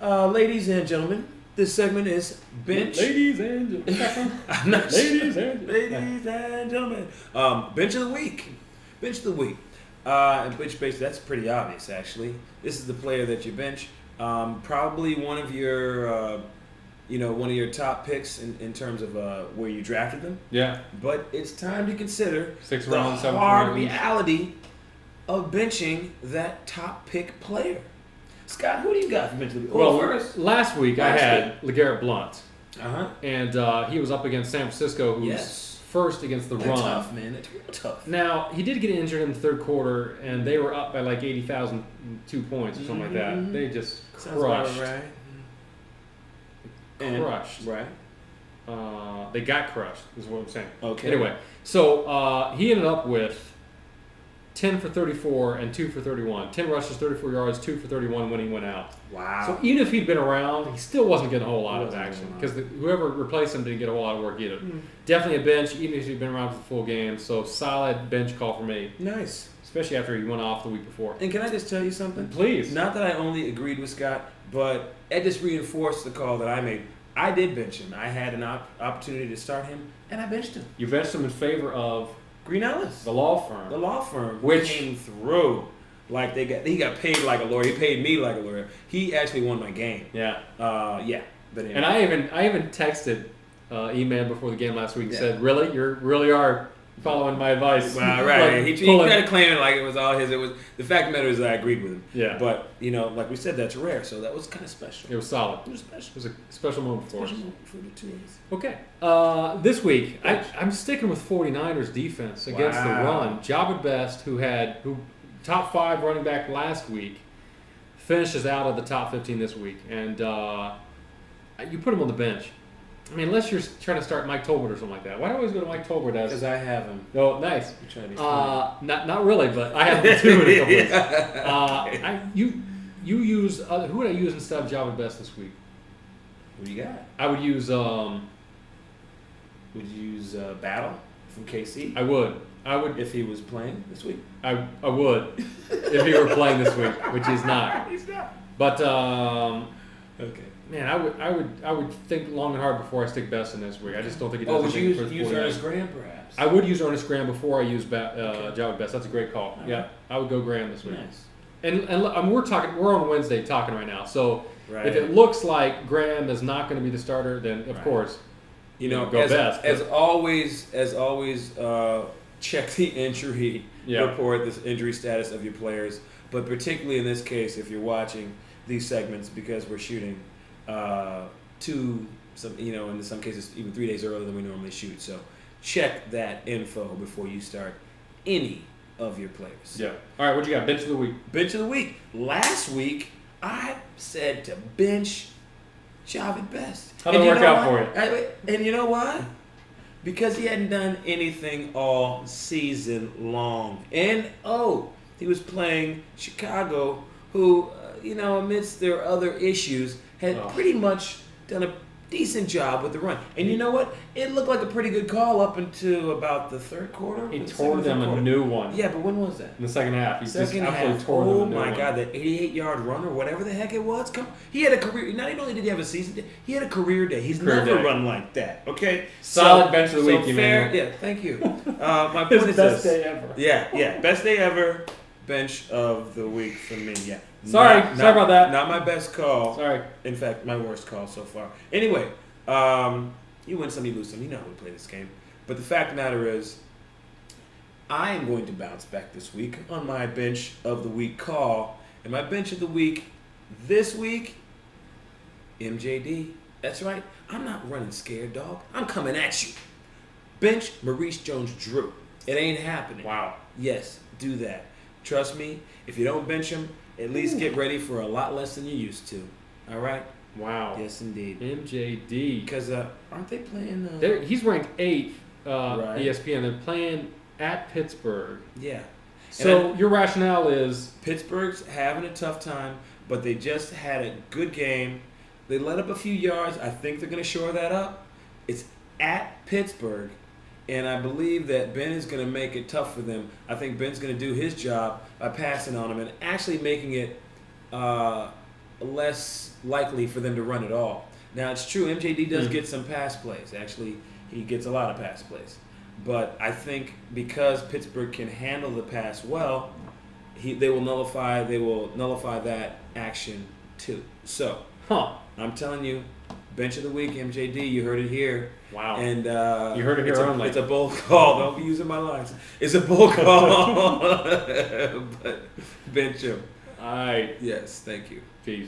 Ladies and gentlemen, this segment is Bench. Ladies and gentlemen. Ladies and gentlemen. Bench of the week. Bench of the week. And bench base, that's pretty obvious, actually. This is the player that you bench. Probably one of your, one of your top picks in terms of where you drafted them. Yeah. But it's time to consider 6 the rounds, 7 hard rounds. reality of benching that top pick player. Scott, who do you got for bench of the week? Well, First. last week I had LeGarrette Blount. Uh-huh. And he was up against San Francisco, who's first against the They're run. tough, man. They're real tough. Now, he did get injured in the third quarter, and they were up by like 80,002 points or something like that. They just Sounds crushed. about right. Crushed. Right. They got crushed, is what I'm saying. Okay. Anyway, so he ended up with 10 for 34 and 2 for 31. 10 rushes, 34 yards, 2 for 31 when he went out. Wow. So even if he'd been around, he still wasn't getting a whole lot He of wasn't action getting a because whoever replaced him didn't get a whole lot of work either. Definitely a bench, even if he'd been around for the full game. So solid bench call for me, Nice. especially after he went off the week before. And can I just tell you something? Please. Not that I only agreed with Scott, but it just reinforced the call that I made. I did bench him. I had an opportunity to start him, and I benched him. You benched him in favor of Green Ellis. the law firm. The law firm Which- came through. Like he got paid like a lawyer. He paid me like a lawyer. He actually won my game. Yeah. Yeah. But anyway. And I even texted E-Man before the game last week and Yeah. said, "Really, you really are following my advice." Well, right. Like, he pulling- tried to claim it like it was all his. It was the fact of the matter is that I agreed with him. Yeah. But like we said, that's rare. So that was kind of special. It was solid. It was special. It was a special moment for us. Special moment for the two of us. Okay. This week, I'm sticking with 49ers defense against the Wow. run. Jabba Best, who top 5 running back last week, finishes out of the top 15 this week. And you put him on the bench. I mean, unless you're trying to start Mike Tolbert or something like that. Why do I always go to Mike Tolbert as... Because I have him. Oh, nice. You're trying to be funny. Not really, but I have him too in a couple weeks. Yeah. You use... who would I use instead of Jabba Best this week? Who you got? I would use... Would you use Battle from KC? I would. If he was playing this week. I would if he were playing this week, which he's not. He's not. But Okay. man, I would think long and hard before I stick Best in this week. I just don't think he does Would anything you for the use 49ers. Ernest Graham perhaps? I would use Ernest Graham before I use Jabba Best. That's a great call. All Yeah, right. I would go Graham this week. Nice. And we're on Wednesday talking right now. So Right. if it looks like Graham is not going to be the starter, then of Right. course go Best. as always, check the injury report, the injury status of your players. But particularly in this case, if you're watching these segments, because we're shooting in some cases even 3 days earlier than we normally shoot. So check that info before you start any of your players. Yeah. All right, what you got? Bench of the week. Bench of the week. Last week, I said to bench Javid Best. How'd that work out for you? And you know why? Because he hadn't done anything all season long. And, he was playing Chicago, who, amidst their other issues, had pretty much done a decent job with the run. And you know what? It looked like a pretty good call up into about the third quarter. He tore them a new one. Yeah, but when was that? In the second half. He Second just absolutely half. tore them a new My one. God, that 88-yard run or whatever the heck it was. He had a career. Not only did he have a season day, he had a career day. He's Career never day. run like that. Okay. Solid bench of the week, fair. Emmanuel. Yeah, thank you. My point His is best this. day ever. Yeah, best day ever. Bench of the week for me. Yeah. Sorry about that. Not my best call. Sorry. In fact, my worst call so far. Anyway, you win some, you lose some. You know how we play this game. But the fact of the matter is, I am going to bounce back this week on my bench of the week call. And my bench of the week this week, MJD. That's right. I'm not running scared, dog. I'm coming at you. Bench Maurice Jones-Drew. It ain't happening. Wow. Yes, do that. Trust me, if you don't bench him, at least get ready for a lot less than you used to. All right? Wow. Yes, indeed. MJD. Because aren't they playing? He's ranked 8th, Right. ESPN. They're playing at Pittsburgh. Yeah. So your rationale is Pittsburgh's having a tough time, but they just had a good game. They let up a few yards. I think they're going to shore that up. It's at Pittsburgh, and I believe that Ben is going to make it tough for them. I think Ben's going to do his job by passing on them and actually making it a less likely for them to run it all. Now, it's true, MJD does get some pass plays. Actually, he gets a lot of pass plays. But I think because Pittsburgh can handle the pass well, they will nullify that action too. So, I'm telling you, bench of the week, MJD. You heard it here. Wow. And you heard it here only. It's a bold call. Don't be using my lines. It's a bold call. But bench him. All right. Yes. Thank you. Peace.